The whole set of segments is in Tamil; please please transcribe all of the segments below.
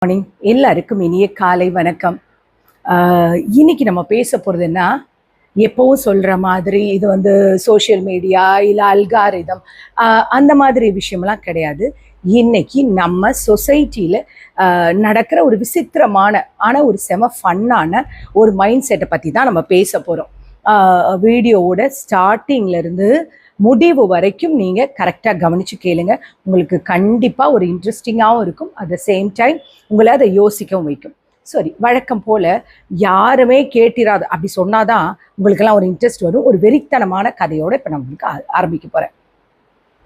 மார்னிங் எல்லாருக்கும் இனிய காலை வணக்கம். இன்னைக்கு நம்ம பேச போகிறது என்ன, எப்பவும் சொல்கிற மாதிரி இது வந்து சோஷியல் மீடியா இல்லை அல்காரிதம் அந்த மாதிரி விஷயம்லாம் கிடையாது. இன்னைக்கு நம்ம சொசைட்டியில் நடக்கிற ஒரு விசித்திரமான ஆனால் ஒரு செம ஃபன்னான ஒரு மைண்ட் செட்டை பற்றி தான் நம்ம பேச போகிறோம். வீடியோவோட ஸ்டார்டிங்லேருந்து முடிவு வரைக்கும் நீங்கள் கரெக்டாக கவனித்து கேளுங்க. உங்களுக்கு கண்டிப்பாக ஒரு இன்ட்ரெஸ்டிங்காகவும் இருக்கும், அட் த சேம் டைம் உங்களை அதை யோசிக்கவும் வைக்கும். சரி, வழக்கம் போல் யாருமே கேட்டிராது அப்படி சொன்னாதான் உங்களுக்கெல்லாம் ஒரு இன்ட்ரெஸ்ட் வரும். ஒரு வெறித்தனமான கதையோடு இப்போ நான் உங்களுக்கு ஆரம்பிக்க போகிறேன்.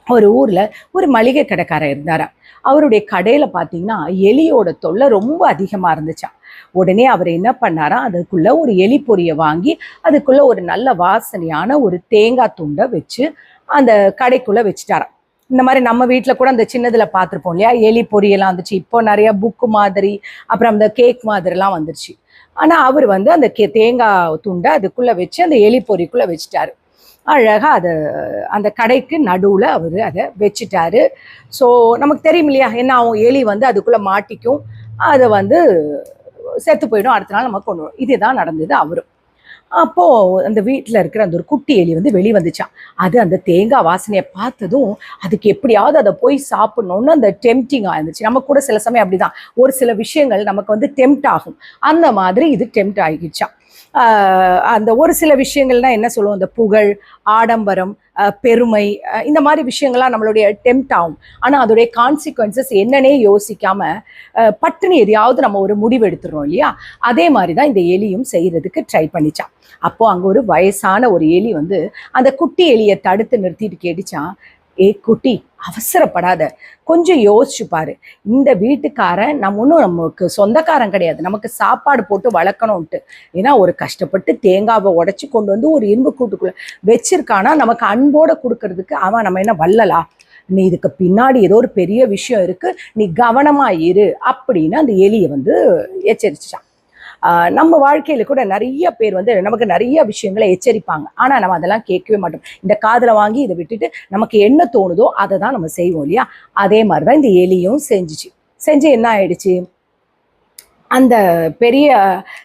ஒரு ஊரில் ஒரு மளிகை கடைக்காரர் இருந்தாராம். அவருடைய கடையில் பார்த்தீங்கன்னா எலியோட தொல்லை ரொம்ப அதிகமாக இருந்துச்சான். உடனே அவர் என்ன பண்ணாரா, அதுக்குள்ளே ஒரு எலி பொரியை வாங்கி அதுக்குள்ளே ஒரு நல்ல வாசனையான ஒரு தேங்காய் துண்டை வச்சு அந்த கடைக்குள்ளே வச்சுட்டாராம். இந்த மாதிரி நம்ம வீட்டில் கூட அந்த சின்னதில் பார்த்துருப்போம் இல்லையா, எலி பொரியெல்லாம் வந்துச்சு. இப்போ நிறையா புக்கு மாதிரி அப்புறம் அந்த கேக் மாதிரிலாம் வந்துருச்சு. ஆனால் அவர் வந்து அந்த தேங்காய் துண்டை அதுக்குள்ளே வச்சு அந்த எலி பொரிக்குள்ளே வச்சுட்டாரு. அழகாக அதை அந்த கடைக்கு நடுவில் அவர் அதை வச்சுட்டாரு. ஸோ நமக்கு தெரியும் இல்லையா, என்ன ஆகும், எலி வந்து அதுக்குள்ளே மாட்டிக்கும், அதை வந்து செத்து போயிடும், அடுத்த நாள் நம்ம கொண்டு வரும். இதுதான் நடந்தது அவரும். அப்போது அந்த வீட்டில் இருக்கிற அந்த ஒரு குட்டி எலி வந்து வெளியே வந்துச்சான். அது அந்த தேங்காய் வாசனையை பார்த்ததும் அதுக்கு எப்படியாவது அதை போய் சாப்பிட்ணுன்னு அந்த டெம்ப்டிங்காக இருந்துச்சு. நம்ம கூட சில சமயம் அப்படிதான், ஒரு சில விஷயங்கள் நமக்கு வந்து டெம்ப்ட் ஆகும். அந்த மாதிரி இது டெம்ப்ட் ஆகிடுச்சான். அந்த ஒரு சில விஷயங்கள்னால் என்ன சொல்லுவோம், அந்த புகழ், ஆடம்பரம், பெருமை, இந்த மாதிரி விஷயங்கள்லாம் நம்மளுடைய டெம்ப்ட் ஆகும். ஆனால் அதோடைய கான்சிக்வன்சஸ் என்னன்னே யோசிக்காமல் பட்டுன்னு எதையாவது நம்ம ஒரு முடிவு எடுத்துடுறோம் இல்லையா, அதே மாதிரி தான் இந்த எலியும் செய்கிறதுக்கு ட்ரை பண்ணிச்சான். அப்போது அங்கே ஒரு வயசான ஒரு எலி வந்து அந்த குட்டி எலியை தடுத்து நிறுத்திட்டு கேட்டுச்சான், ஏ குட்டி, அவசரப்படாத, கொஞ்சம் யோசிச்சு பாரு. இந்த வீட்டுக்காரன் நமக்கு சொந்தக்காரன் கிடையாது, நமக்கு சாப்பாடு போட்டு வளர்க்கணும்ட்டு. ஏன்னா ஒரு கஷ்டப்பட்டு தேங்காவை உடச்சி கொண்டு வந்து ஒரு இரும்பு கூட்டுக்குள்ளே வச்சிருக்கானா நமக்கு அன்போடு கொடுக்கறதுக்கு அவன் நம்ம என்ன வல்லலா? நீ இதுக்கு பின்னாடி ஏதோ ஒரு பெரிய விஷயம் இருக்கு, நீ கவனமா இரு அப்படின்னு அந்த எலியை வந்து எச்சரிச்சான். நம்ம வாழ்க்கையில் கூட நிறைய பேர் வந்து நமக்கு நிறைய விஷயங்களை எச்சரிப்பாங்க, ஆனால் நம்ம அதெல்லாம் கேட்கவே மாட்டோம். இந்த காதில் வாங்கி இதை விட்டுட்டு நமக்கு என்ன தோணுதோ அதை தான் நம்ம செய்வோம் இல்லையா. அதே மாதிரி தான் இந்த எலியும் செஞ்சு என்ன ஆயிடுச்சு, அந்த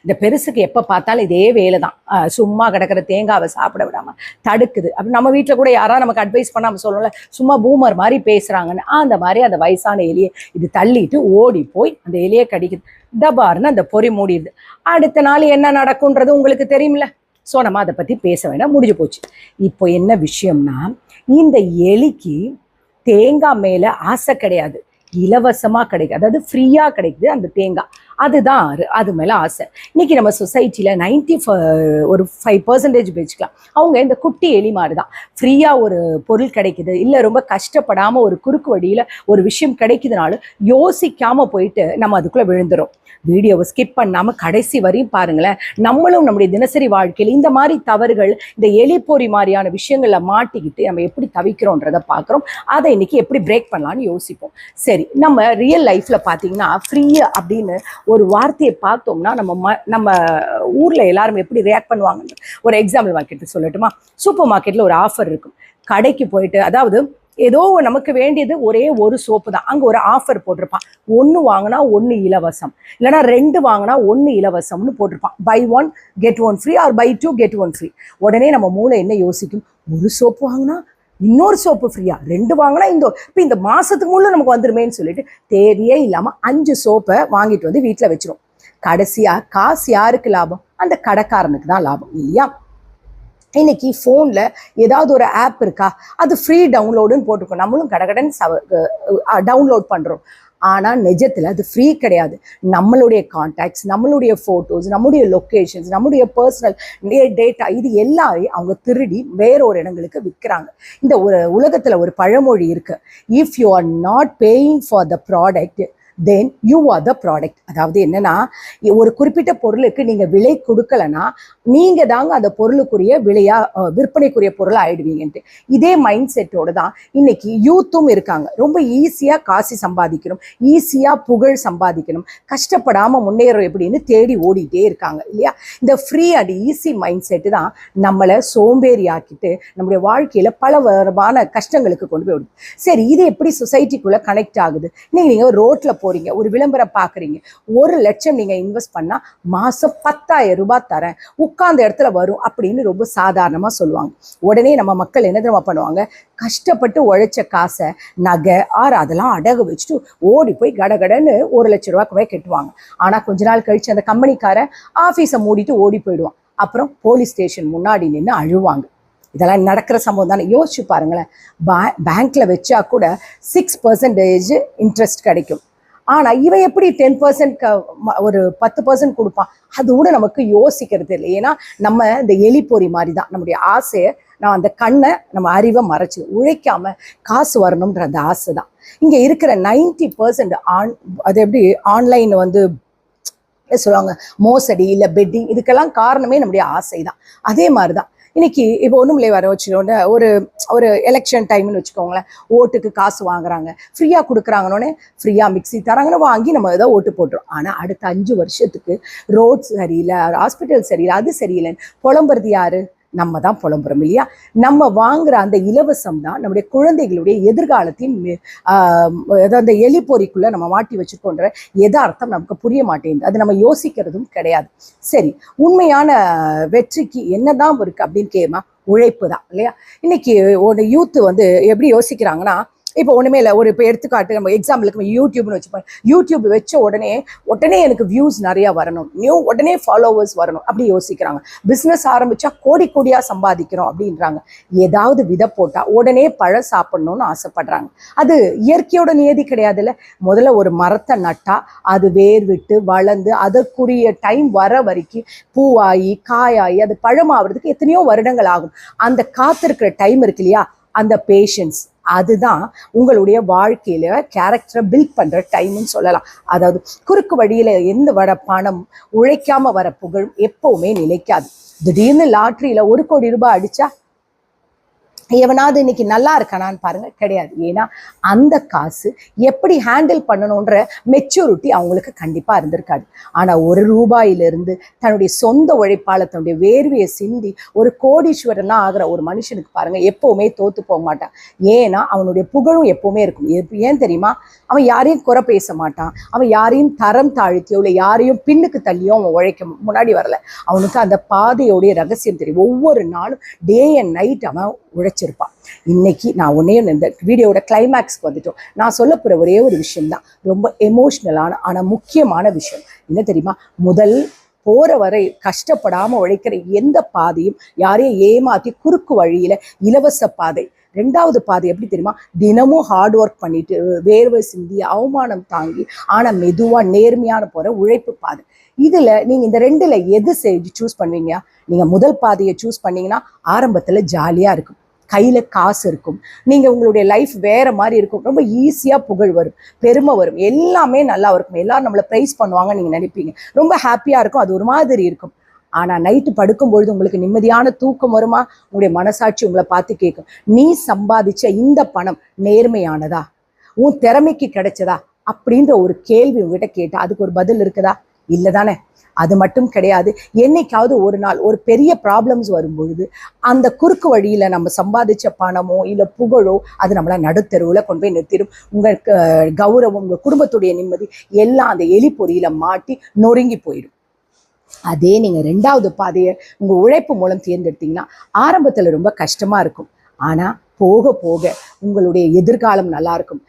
இந்த பெருசுக்கு எப்போ பார்த்தாலும் இதே வேலை தான், சும்மா கிடக்கிற தேங்காவை சாப்பிட விடாமல் தடுக்குது. அப்படி நம்ம வீட்டில் கூட யாராவது நமக்கு அட்வைஸ் பண்ணாமல் சொல்லல, சும்மா பூமர் மாதிரி பேசுகிறாங்கன்னு, அந்த மாதிரி அந்த வயசான எலியை இது தள்ளிட்டு ஓடி போய் அந்த எலியை கடிக்குது. டபார்னு அந்த பொறி மூடிடுது. அடுத்த நாள் என்ன நடக்கும்ன்றது உங்களுக்கு தெரியுமில்ல. ஸோ நம்ம அதை பற்றி பேச வேண்டாம், முடிஞ்சு போச்சு. இப்போ என்ன விஷயம்னா, இந்த எலிக்கு தேங்காய் மேலே ஆசை கிடையாது, இலவசமாக கிடைக்குது, அதாவது ஃப்ரீயாக கிடைக்குது அந்த தேங்காய், அதுதான் அது மேலே ஆசை. இன்னைக்கு நம்ம சொசைட்டியில் 95% வச்சுக்கலாம், அவங்க இந்த குட்டி எலி மாதிரி தான். ஃப்ரீயாக ஒரு பொருள் கிடைக்குது, இல்லை ரொம்ப கஷ்டப்படாமல் ஒரு குறுக்கு வழியில் ஒரு விஷயம் கிடைக்குதுனாலும் யோசிக்காமல் போயிட்டு நம்ம அதுக்குள்ளே விழுந்துடும். வீடியோவை ஸ்கிப் பண்ணாமல் கடைசி வரையும் பாருங்களேன். நம்மளும் நம்முடைய தினசரி வாழ்க்கையில் இந்த மாதிரி தவறுகள், இந்த எலிப்பொறி மாதிரியான விஷயங்களில் மாட்டிக்கிட்டு நம்ம எப்படி தவிக்கிறோன்றதை பார்க்குறோம். அதை இன்னைக்கு எப்படி பிரேக் பண்ணலான்னு யோசிப்போம். சரி, நம்ம ரியல் லைஃப்பில் பார்த்தீங்கன்னா ஃப்ரீ அப்படின்னு ஒரு வார்த்தையை பார்த்தோம்னா நம்ம ஊரில் எல்லாரும் எப்படி ரியாக்ட் பண்ணுவாங்கன்னு ஒரு எக்ஸாம்பிள் மார்க்கெட்டு சொல்லட்டுமா. சூப்பர் மார்க்கெட்டில் ஒரு ஆஃபர் இருக்கும். கடைக்கு போயிட்டு, அதாவது ஏதோ நமக்கு வேண்டியது ஒரே ஒரு சோப்பு தான், அங்கே ஒரு ஆஃபர் போட்டிருப்பான், 1 வாங்கினா 1 இலவசம், இல்லைனா 2 வாங்கினா 1 இலவசம்னு போட்டிருப்பான். Buy 1 get 1 free or buy 2 get 1 free. உடனே நம்ம மூளை என்ன யோசிக்கும், ஒரு சோப்பு வாங்கினா இன்னொரு சோப்பு ஃப்ரீயா, 2 வாங்கினா இப்போ இந்த மாதத்துக்கு முள்ள நமக்கு வந்துருமேன்னு சொல்லிட்டு தேவையே இல்லாமல் 5 சோப்பை வாங்கிட்டு வந்து வீட்டில் வச்சிரும். கடைசியாக காசு யாருக்கு லாபம்? அந்த கடைக்காரனுக்கு தான் லாபம் இல்லையா. இன்னைக்கு ஃபோனில் ஏதாவது ஒரு ஆப் இருக்கா, அது ஃப்ரீ டவுன்லோடுன்னு போட்டிருக்கோம், நம்மளும் கடகடன் டவுன்லோட் பண்ணுறோம். ஆனால் நிஜத்தில் அது ஃப்ரீ கிடையாது. நம்மளுடைய கான்டாக்ட்ஸ், நம்மளுடைய ஃபோட்டோஸ், நம்முடைய லொக்கேஷன்ஸ், நம்முடைய பர்சனல் டேட்டா, இது எல்லாரையும் அவங்க திருடி வேறொரு இடங்களுக்கு விற்கிறாங்க. இந்த உலகத்தில் ஒரு பழமொழி இருக்குது, if you are not paying for the product then you are the product. அதாவது என்னன்னா, ஒரு குறிப்பிட்ட பொருளுக்கு நீங்கள் விலை கொடுக்கலன்னா நீங்கள் தாங்க அந்த பொருளுக்குரிய விற்பனைக்குரிய பொருளை ஆயிடுவீங்கன்ட்டு. இதே மைண்ட் செட்டோடு தான் இன்னைக்கு யூத்தும் இருக்காங்க. ரொம்ப ஈஸியாக காசு சம்பாதிக்கணும், ஈஸியாக புகழ் சம்பாதிக்கணும், கஷ்டப்படாமல் முன்னேறும் எப்படின்னு தேடி ஓடிட்டே இருக்காங்க இல்லையா. இந்த free and easy mind set தான் நம்மளை சோம்பேறி ஆக்கிட்டு நம்முடைய வாழ்க்கையில் பல விதமான கஷ்டங்களுக்கு கொண்டு போய் விடுது. சரி, இது எப்படி சொசைட்டிக்குள்ளே கனெக்ட் ஆகுது? நீங்கள் ரோட்டில் போறீங்க, ஒரு விளம்பரம் பார்க்குறீங்க, 1,00,000 நீங்க இன்வெஸ்ட் பண்ணா மாசம் 10,000 ரூபாய் தரேன், உட்கார்ந்த இடத்துல வரும் அப்படின்னு ரொம்ப சாதாரணமா சொல்லுவாங்க. உடனே நம்ம மக்கள் என்ன தெரியுமா பண்ணுவாங்க, கஷ்டப்பட்டு உழைச்ச காசை நகை அதெல்லாம் அடகு வச்சுட்டு ஓடி போய் கடகடன்னு 1,00,000 ரூபாய்க்கு கட்டுவாங்க. ஆனா கொஞ்ச நாள் கழிச்சு அந்த கம்பெனிக்காரன் ஆஃபீஸை மூடிட்டு ஓடி போயிடுவான். அப்புறம் போலீஸ் ஸ்டேஷன் முன்னாடி நின்று அழுவாங்க. இதெல்லாம் நடக்கிற சம்பவம் தானே. யோசிச்சு பாருங்களேன். பேங்க்ல வச்சா கூட 6% இன்ட்ரெஸ்ட் கிடைக்கும். ஆனா இவன் எப்படி 10% ஒரு 10% கொடுப்பான்? அது கூட நமக்கு யோசிக்கிறது இல்லை. ஏன்னா நம்ம இந்த எலிப்பொறி மாதிரி தான். நம்முடைய ஆசையை நான் அந்த கண்ணை நம்ம அறிவை மறைச்சு உழைக்காம காசு வரணும்ன்ற அந்த ஆசை தான். இங்க இருக்கிற 90% அது எப்படி ஆன்லைன் சொல்லுவாங்க மோசடி இல்லை பெட்டிங், இதுக்கெல்லாம் காரணமே நம்முடைய ஆசை தான். அதே மாதிரி தான் இன்னைக்கு இப்போ ஒன்றும் வர வச்சுக்கோங்க, ஒரு எலெக்ஷன் டைம்னு வச்சுக்கோங்களேன், ஓட்டுக்கு காசு வாங்குறாங்க, ஃப்ரீயாக கொடுக்குறாங்கன்னொன்னே ஃப்ரீயாக மிக்சி தராங்கன்னு வாங்கி நம்ம ஏதோ ஓட்டு போட்டுரும். ஆனால் அடுத்த 5 வருஷத்துக்கு ரோட் சரியில்லை, ஹாஸ்பிட்டல் சரியில்லை, அது சரியில்லைன்னு புலம்புறது யாரு? நம்ம தான் புலம்புறோம் இல்லையா? நம்ம வாங்குற அந்த இலவசம் தான் நம்முடைய குழந்தைகளுடைய எதிர்காலத்தின் அந்த எலிப்பொறிக்குள்ள நம்ம மாட்டி வச்சுக்கொன்ற யதார்த்தம் நமக்கு புரிய மாட்டேங்குது. அது நம்ம யோசிக்கிறதும் கிடையாது. சரி, உண்மையான வெற்றிக்கு என்னதான் இருக்கு அப்படின்னு கேமா, உழைப்பு தான் இல்லையா? இன்னைக்கு ஒரு யூத் எப்படி யோசிக்கிறாங்கன்னா, இப்போ ஒன்றுமே இல்லை, இப்போ எடுத்துக்காட்டு நம்ம எக்ஸாம்பிளுக்கு யூடியூப்னு வச்சுப்போம். யூடியூப் வச்ச உடனே எனக்கு வியூஸ் நிறையா வரணும், உடனே ஃபாலோவர்ஸ் வரணும் அப்படி யோசிக்கிறாங்க. பிஸ்னஸ் ஆரம்பித்தா கோடியாக சம்பாதிக்கிறோம் அப்படின்றாங்க. ஏதாவது விதை போட்டால் உடனே பழம் சாப்பிடணும்னு ஆசைப்படுறாங்க. அது இயற்கையோட நியதி கிடையாதுல்ல. முதல்ல ஒரு மரத்தை நட்டால் அது வேர் விட்டு வளர்ந்து அதற்குரிய டைம் வர வரைக்கும் பூவாகி காயாகி அது பழமாகிறதுக்கு எத்தனையோ வருடங்கள் ஆகும். அந்த காத்திருக்கிற டைம் இருக்கு இல்லையா, அந்த பேஷன்ஸ், அதுதான் உங்களுடைய வாழ்க்கையில கேரக்டரை பில்ட் பண்ற டைம்னு சொல்லலாம். அதாவது குறுக்கு வழியில வர பணம், உழைக்காம வர புகழ் எப்பவுமே நிலைக்காது. திடீர்னு லாட்டரியில 1 கோடி ரூபாய் அடிச்சா எவனாவது இன்னைக்கு நல்லா இருக்கானான்னு பாருங்க, கிடையாது. ஏன்னா அந்த காசு எப்படி ஹேண்டில் பண்ணணுன்ற மெச்சூரிட்டி அவங்களுக்கு கண்டிப்பா இருந்திருக்காது. ஆனா 1 ரூபாயிலிருந்து தன்னுடைய சொந்த உழைப்பால தன்னுடைய வேர்வையை சிந்தி ஒரு கோடீஸ்வரனா ஆகிற ஒரு மனுஷனுக்கு பாருங்க எப்பவுமே தோத்து போக மாட்டான். ஏன்னா அவனுடைய புகழும் எப்பவுமே இருக்கும். ஏன் தெரியுமா? அவன் யாரையும் குறை பேச மாட்டான், அவன் யாரையும் தரம் தாழ்த்தியோ இல்லை யாரையும் பின்னுக்கு தள்ளியோ அவன் உழைக்க முன்னாடி வரல. அவனுக்கு அந்த பாதையோடைய ரகசியம் தெரியும். ஒவ்வொரு நாளும் டே அண்ட் நைட் அவன் உழைச்சிருப்பான். இன்னைக்கு நான் இந்த வீடியோட கிளைமேக்ஸ்க்கு வந்துட்டோம். நான் சொல்ல போகிற ஒரே ஒரு விஷயம்தான், ரொம்ப எமோஷ்னலான ஆனால் முக்கியமான விஷயம். என்ன தெரியுமா? முதல் போகிற வரை கஷ்டப்படாமல் உழைக்கிற எந்த பாதையும் யாரையும் ஏமாற்றி குறுக்கு வழியில் இலவச பாதை. 2வது பாதை எப்படி தெரியுமா? தினமும் ஹார்ட் ஒர்க் பண்ணிட்டு வேர்வை சிந்தி அவமானம் தாங்கி ஆனால் மெதுவாக நேர்மையான போகிற உழைப்பு பாதை. இதில் நீங்கள் இந்த 2ல் எது சூஸ் பண்ணுவீங்க? நீங்கள் முதல் பாதையை சூஸ் பண்ணீங்கன்னா ஆரம்பத்தில் ஜாலியாக இருக்கும், கையில் காசு இருக்கும், நீங்கள் உங்களுடைய லைஃப் வேறு மாதிரி இருக்கும், ரொம்ப ஈஸியாக புகழ் வரும், பெருமை வரும், எல்லாமே நல்லா இருக்கும், எல்லாரும் நம்மளை ப்ரைஸ் பண்ணுவாங்கன்னு நீங்கள் நினைப்பீங்க, ரொம்ப ஹாப்பியாக இருக்கும், அது ஒரு மாதிரி இருக்கும். ஆனால் நைட்டு படுக்கும்பொழுது உங்களுக்கு நிம்மதியான தூக்கம் வருமா? உங்களுடைய மனசாட்சி உங்களை பார்த்து கேட்கும், நீ சம்பாதிச்ச இந்த பணம் நேர்மையானதா, உன் திறமைக்கு கிடைச்சதா அப்படின்ற ஒரு கேள்வி உங்ககிட்ட கேட்டால் அதுக்கு ஒரு பதில் இருக்குதா? இல்லை தானே? அது மட்டும் கிடையாது. என்னைக்காவது ஒரு நாள் ஒரு பெரிய ப்ராப்ளம்ஸ் வரும்பொழுது அந்த குறுக்கு வழியில நம்ம சம்பாதிச்ச பணமோ இல்லை புகழோ அது நம்மளை நடுத்தெருவில் கொண்டு போய் நிறுத்திடும். உங்களுக்கு கௌரவம், உங்கள் குடும்பத்துடைய நிம்மதி எல்லாம் அந்த எலி பொறியில மாட்டி நொறுங்கி போயிடும். அதே நீங்கள் 2வது பாதையை உங்கள் உழைப்பு மூலம் தேர்ந்தெடுத்தீங்கன்னா ஆரம்பத்தில் ரொம்ப கஷ்டமாக இருக்கும். ஆனால் போக போக உங்களுடைய எதிர்காலம் நல்லா இருக்கும்.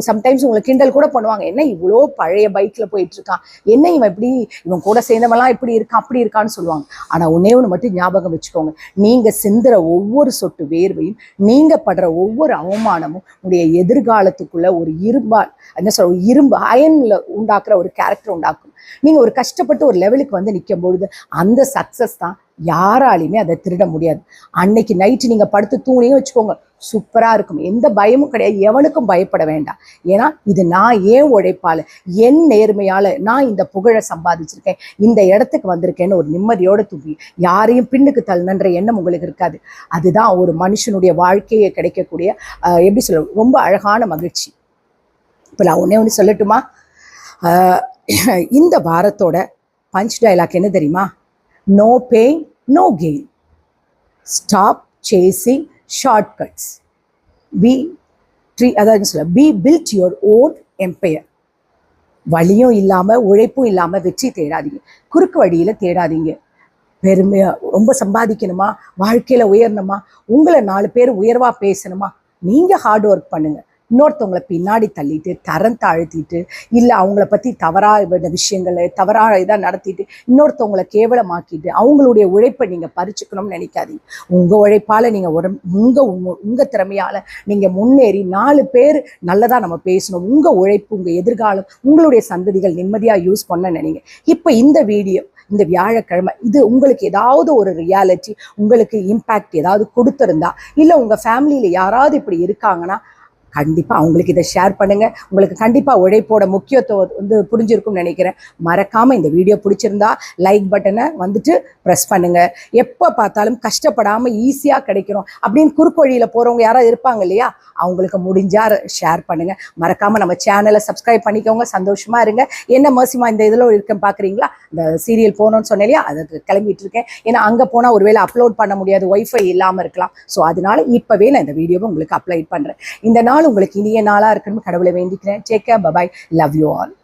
சம்டைம்ஸ் உங்களை கிண்டல் கூட பண்ணுவாங்க, என்ன இவ்வளோ பழைய பைக்கில் போயிட்டு இருக்கான், என்ன இவன் கூட சேர்ந்தவெல்லாம் இப்படி இருக்கான் அப்படி இருக்கான்னு சொல்லுவாங்க. ஆனால் ஒன்னே ஒன்று மட்டும் ஞாபகம் வச்சுக்கோங்க, நீங்கள் சிந்துற ஒவ்வொரு சொட்டு வேர்வையும், நீங்கள் படுற ஒவ்வொரு அவமானமும் உங்களுடைய எதிர்காலத்துக்குள்ள ஒரு இரும்பு அயனில் உண்டாக்குற ஒரு கேரக்டர் உண்டாக்கும். நீங்கள் ஒரு கஷ்டப்பட்டு ஒரு லெவலுக்கு நிற்கும் பொழுது அந்த சக்ஸஸ் தான் யாராலையுமே அதை திருட முடியாது. அன்னைக்கு நைட்டு நீங்கள் படுத்து தூணியும் வச்சுக்கோங்க, சூப்பராக இருக்கும், எந்த பயமும் கிடையாது, எவனுக்கும் பயப்பட வேண்டாம். ஏன்னா இது நான் ஏன் உழைப்பால் என் நேர்மையால் நான் இந்த புகழை சம்பாதிச்சிருக்கேன், இந்த இடத்துக்கு வந்திருக்கேன்னு ஒரு நிம்மதியோடு தூங்கி யாரையும் பின்னுக்கு தள்ளணுன்ற எண்ணம் உங்களுக்கு இருக்காது. அதுதான் ஒரு மனுஷனுடைய வாழ்க்கையை கிடைக்கக்கூடிய எப்படி சொல்ல ரொம்ப அழகான மகிழ்ச்சி. இப்போ நான் ஒன்று சொல்லட்டுமா? இந்த வாரத்தோட பஞ்ச் டயலாக் என்ன தெரியுமா? No pain, no gain. Stop chasing shortcuts. Be built your own empire. வழியும் இல்லாமல் உழைப்பும் இல்லாமல் வெற்றி தேடாதீங்க. குறுக்கு வழியில் தேடாதீங்க. பெருமையாக ரொம்ப சம்பாதிக்கணுமா, வாழ்க்கையில் உயரணுமா, உங்களை 4 பேர் உயர்வாக பேசணுமா, நீங்கள் ஹார்ட் ஒர்க் பண்ணுங்கள். இன்னொருத்தவங்களை பின்னாடி தள்ளிட்டு தரம் தாழ்த்திட்டு இல்லை அவங்கள பற்றி தவறாக விஷயங்களை தவறாக இதாக நடத்திட்டு இன்னொருத்தவங்களை கேவலமாக்கிட்டு அவங்களுடைய உழைப்பை நீங்கள் பறிச்சுக்கணும்னு நினைக்காதீங்க. உங்கள் உழைப்பால் நீங்கள் உங்கள் திறமையால் நீங்கள் முன்னேறி 4 பேர் நல்லதாக நம்ம பேசணும். உங்கள் உழைப்பு, உங்கள் எதிர்காலம், உங்களுடைய சந்ததிகள் நிம்மதியாக யூஸ் பண்ண நினைங்க. இப்போ இந்த வீடியோ, இந்த வியாழக்கிழமை இது உங்களுக்கு ஏதாவது ஒரு ரியாலிட்டி, உங்களுக்கு இம்பேக்ட் ஏதாவது கொடுத்துருந்தா, இல்லை உங்கள் ஃபேமிலியில் யாராவது இப்படி இருக்காங்கன்னா கண்டிப்பாக அவங்களுக்கு இதை ஷேர் பண்ணுங்கள். உங்களுக்கு கண்டிப்பாக உழைப்போட முக்கியத்துவம் புரிஞ்சிருக்கும்னு நினைக்கிறேன். மறக்காமல் இந்த வீடியோ பிடிச்சிருந்தா லைக் பட்டனை ப்ரெஸ் பண்ணுங்கள். எப்போ பார்த்தாலும் கஷ்டப்படாமல் ஈஸியாக கிடைக்கணும் அப்படின்னு குறுக்கு வழியில் போகிறவங்க யாராவது இருப்பாங்க இல்லையா, அவங்களுக்கு முடிஞ்சால் ஷேர் பண்ணுங்கள். மறக்காமல் நம்ம சேனலை சப்ஸ்கிரைப் பண்ணிக்கோங்க. சந்தோஷமாக இருங்க. என்ன மர்சிமா இந்த இதில் இருக்கேன் பார்க்குறீங்களா, இந்த சீரியல் போகணுன்னு சொன்னேன் இல்லையா, அதுக்கு கிளம்பிட்டு இருக்கேன். ஏன்னா அங்கே போனால் ஒருவேளை அப்லோட் பண்ண முடியாது, ஒய்ஃபை இல்லாமல் இருக்கலாம். ஸோ அதனால இப்போவே நான் இந்த வீடியோவை உங்களுக்கு அப்லோட் பண்ணுறேன். இந்த நாள் உங்களுக்கு இனிய நாளாக இருக்கணும்னு கடவுளை வேண்டிக்கிறேன். Take care, bye, love you all.